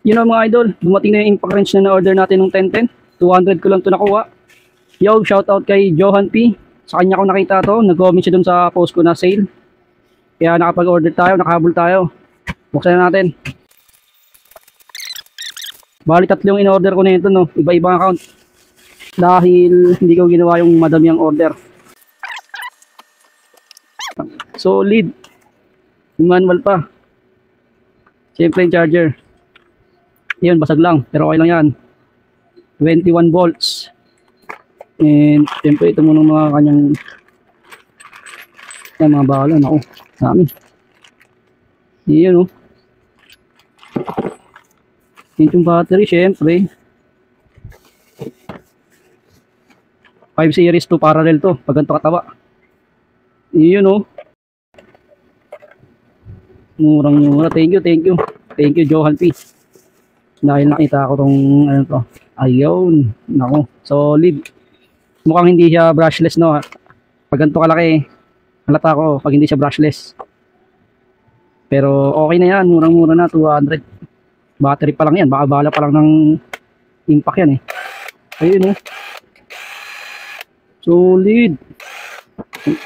Yun know, mga idol, dumating na yung impact wrench na na-order natin ng 1010. 200 ko lang to nakuha. Yo, shout out kay Johan P. Sa kanya ko nakita to. Nag-comment siya dun sa post ko na sale. Kaya nakapag-order tayo, nakahabol tayo. Buksan na natin. Bali 3 yung in-order ko na ito, no. Iba-ibang account. Dahil hindi ko ginawa yung madami ang order. Solid. Yung manual pa. Siyempre yung charger. Yun, basag lang. Pero okay lang yan. 21 volts. And siyempre ito muna mga kanyang yan, mga balon. Ako, sa amin. Yun, oh. Yun yung battery, siyempre. 5 series to parallel to. Pag ganito katawa. Yun, oh. Murang-mura. Thank you, thank you. Thank you, Johan P. Dahil nakita ko tong ano to. Ayun. Nako, solid. Mukhang hindi siya brushless, no. Pag ganito kalaki, halata ko pag hindi siya brushless. Pero okay na yan. Murang-mura na. 200. Battery pa lang yan. Baka bala pa lang ng impact yan eh. Ayun, oh. Solid.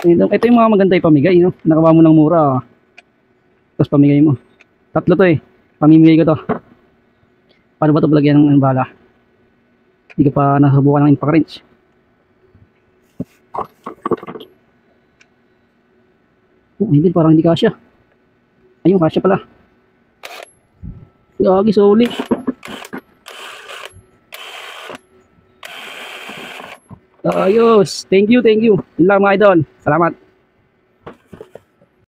Ito yung mga maganda ipamigay, no. Nakawa mo ng mura. Tapos pamigay mo. 3 to eh. Pamimigay ko to. Paano ba ito balagyan ng bala? Hindi ka pa nasubukan ng impact wrench. Oh, hindi, parang hindi kasya. Ayun, kasya pala. Gagi, solid. Ayos. Thank you, thank you. Yun lang mga idol. Salamat.